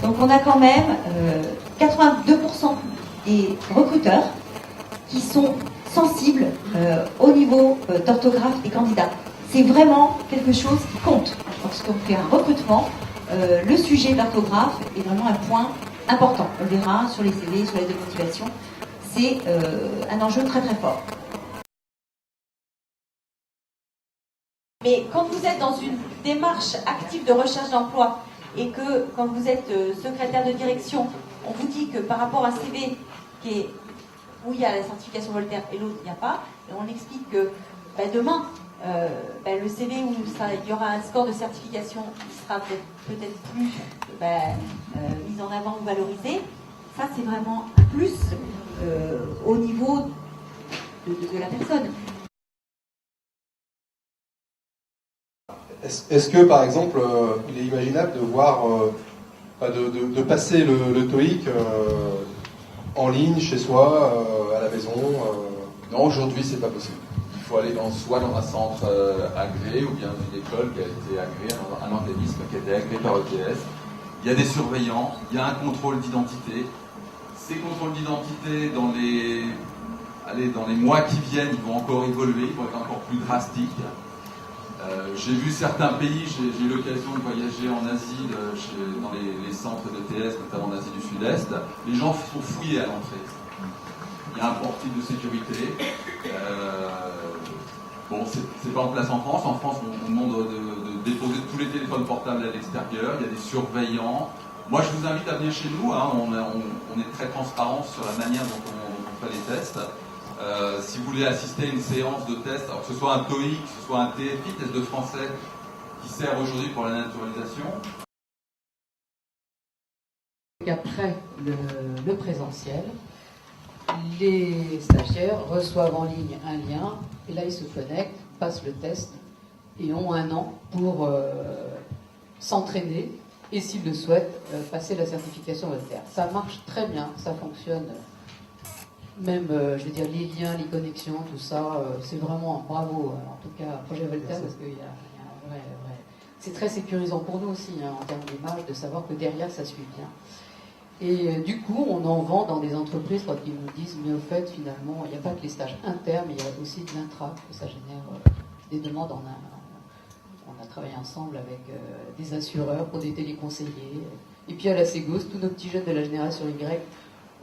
Donc on a quand même 82% des recruteurs qui sont sensibles au niveau d'orthographe des candidats. C'est vraiment quelque chose qui compte. Lorsqu'on fait un recrutement, le sujet d'orthographe est vraiment un point important. On le verra sur les CV, sur les lettres de motivation. C'est un enjeu très très fort. Mais quand vous êtes dans une démarche active de recherche d'emploi et que quand vous êtes secrétaire de direction, on vous dit que par rapport à un CV où il y a la certification Voltaire et l'autre il n'y a pas, et on explique que demain, le CV où il y aura un score de certification qui sera peut-être plus mis en avant ou valorisé, ça c'est vraiment un plus au niveau de la personne. Est-ce que, par exemple, il est imaginable de voir, de passer le TOEIC en ligne, chez soi, à la maison Non, aujourd'hui, c'est pas possible. Il faut aller soit dans un centre agréé ou bien une école qui a été agréée, un organisme qui a été agréé par ETS. Il y a des surveillants, il y a un contrôle d'identité. Ces contrôles d'identité, dans les mois qui viennent, ils vont encore évoluer, ils vont être encore plus drastiques. J'ai vu certains pays, j'ai eu l'occasion de voyager en Asie, dans les centres d'ETS, notamment en Asie du Sud-Est. Les gens sont fouillés à l'entrée. Il y a un portique de sécurité. C'est pas en place en France. En France, on demande de déposer tous les téléphones portables à l'extérieur. Il y a des surveillants. Moi, je vous invite à venir chez nous. On est très transparent sur la manière dont on fait les tests. Si vous voulez assister à une séance de test, alors que ce soit un TOEIC, que ce soit un TFI, test de français, qui sert aujourd'hui pour la naturalisation. Après le présentiel, les stagiaires reçoivent en ligne un lien, et là ils se connectent, passent le test, et ont 1 an pour s'entraîner, et s'ils le souhaitent, passer la certification Voltaire. Ça marche très bien, ça fonctionne. Même, je veux dire, les liens, les connexions, tout ça, c'est vraiment bravo, en tout cas, projet Voltaire, parce qu'il y a un vrai... C'est très sécurisant pour nous aussi, en termes d'image, de savoir que derrière, ça suit bien. Et du coup, on en vend dans des entreprises quand ils nous disent, mais au fait, finalement, il n'y a pas que les stages internes, mais il y a aussi de l'intra, que ça génère des demandes. On a travaillé ensemble avec des assureurs pour des téléconseillers. Et puis à la Ségos, tous nos petits jeunes de la génération Y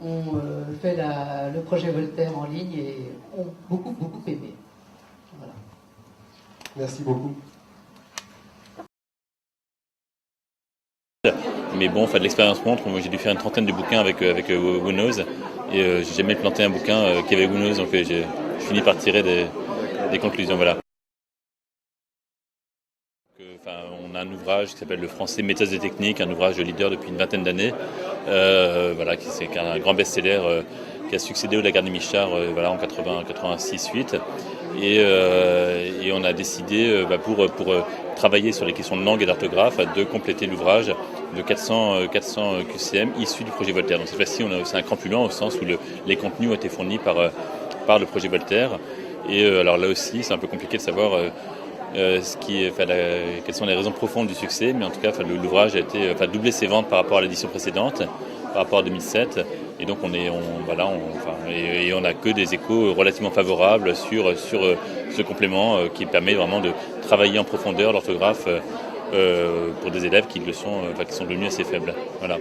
ont fait le projet Voltaire en ligne et ont beaucoup aimé. Voilà. Merci beaucoup. Mais bon, l'expérience montre, moi j'ai dû faire une trentaine de bouquins avec Windows et j'ai jamais planté un bouquin qui avait Windows, donc j'ai fini par tirer des conclusions. Voilà. On a un ouvrage qui s'appelle Le français méthodes et techniques, un ouvrage de leader depuis une vingtaine d'années, qui est un grand best-seller qui a succédé au Lagarde Michard en 86-8. Et on a décidé, pour travailler sur les questions de langue et d'orthographe, de compléter l'ouvrage de 400 QCM issus du projet Voltaire. Donc cette fois-ci, c'est un cran plus loin au sens où les contenus ont été fournis par le projet Voltaire. Et alors là aussi, c'est un peu compliqué de savoir quelles sont les raisons profondes du succès, mais en tout cas, l'ouvrage a doublé ses ventes par rapport à l'édition précédente, par rapport à 2007. Et donc on n'a que des échos relativement favorables sur ce complément qui permet vraiment de travailler en profondeur l'orthographe pour des élèves qui sont devenus assez faibles. Voilà.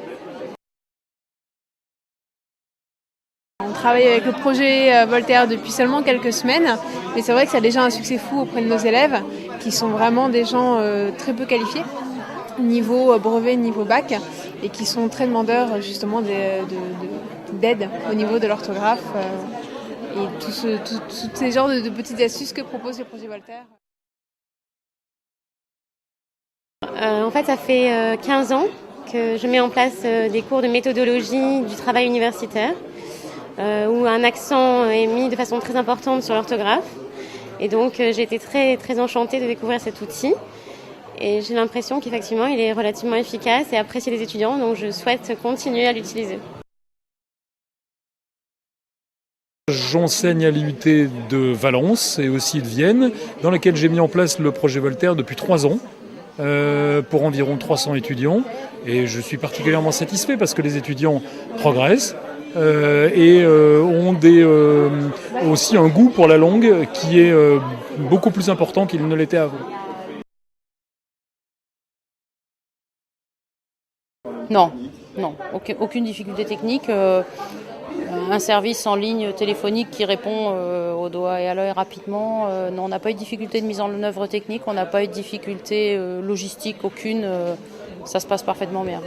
On travaille avec le projet Voltaire depuis seulement quelques semaines, mais c'est vrai que ça a déjà un succès fou auprès de nos élèves, qui sont vraiment des gens très peu qualifiés, niveau brevet, niveau bac, et qui sont très demandeurs justement d'aide au niveau de l'orthographe et tous ces genres de petites astuces que propose le projet Voltaire. En fait, ça fait 15 ans que je mets en place des cours de méthodologie du travail universitaire, où un accent est mis de façon très importante sur l'orthographe. Et donc, j'ai été très, très enchantée de découvrir cet outil. Et j'ai l'impression qu'effectivement, il est relativement efficace et apprécié des étudiants. Donc, je souhaite continuer à l'utiliser. J'enseigne à l'IUT de Valence et aussi de Vienne, dans laquelle j'ai mis en place le projet Voltaire depuis 3 ans. pour environ 300 étudiants. Et je suis particulièrement satisfait parce que les étudiants progressent et ont aussi un goût pour la langue qui est beaucoup plus important qu'il ne l'était avant. Non, aucune difficulté technique. Un service en ligne téléphonique qui répond au doigt et à l'œil rapidement. Non, on n'a pas eu de difficulté de mise en œuvre technique, on n'a pas eu de difficulté logistique, aucune. Ça se passe parfaitement bien.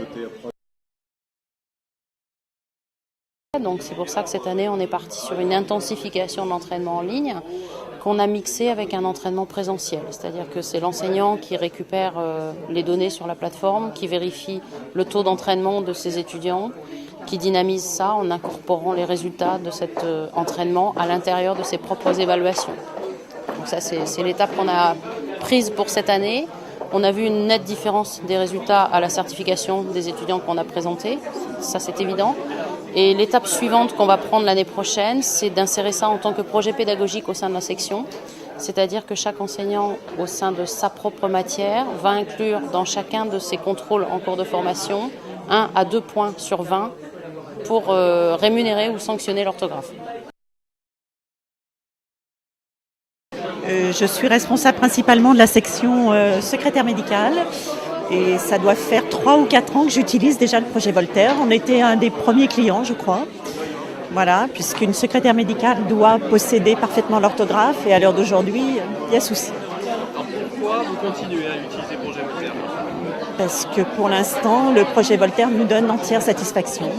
Donc c'est pour ça que cette année, on est parti sur une intensification de l'entraînement en ligne qu'on a mixé avec un entraînement présentiel. C'est-à-dire que c'est l'enseignant qui récupère les données sur la plateforme, qui vérifie le taux d'entraînement de ses étudiants, qui dynamise ça en incorporant les résultats de cet entraînement à l'intérieur de ses propres évaluations. Donc ça, c'est l'étape qu'on a prise pour cette année. On a vu une nette différence des résultats à la certification des étudiants qu'on a présentés. Ça, c'est évident. Et l'étape suivante qu'on va prendre l'année prochaine, c'est d'insérer ça en tant que projet pédagogique au sein de la section. C'est-à-dire que chaque enseignant, au sein de sa propre matière, va inclure dans chacun de ses contrôles en cours de formation 1 à 2 points sur 20 pour rémunérer ou sanctionner l'orthographe. Je suis responsable principalement de la section secrétaire médicale et ça doit faire 3 ou 4 ans que j'utilise déjà le projet Voltaire. On était un des premiers clients, je crois. Voilà, puisqu'une secrétaire médicale doit posséder parfaitement l'orthographe et à l'heure d'aujourd'hui, il y a souci. Alors pourquoi vous continuez à utiliser le projet Voltaire ? Parce que pour l'instant, le projet Voltaire nous donne entière satisfaction.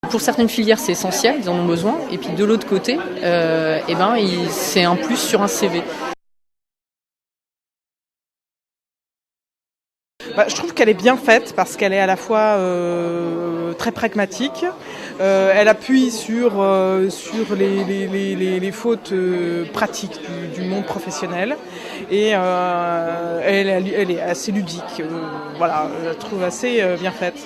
Pour certaines filières, c'est essentiel, ils en ont besoin. Et puis de l'autre côté, c'est un plus sur un CV. Je trouve qu'elle est bien faite parce qu'elle est à la fois très pragmatique. Elle appuie sur les fautes pratiques du monde professionnel et elle est assez ludique. Voilà, je la trouve assez bien faite.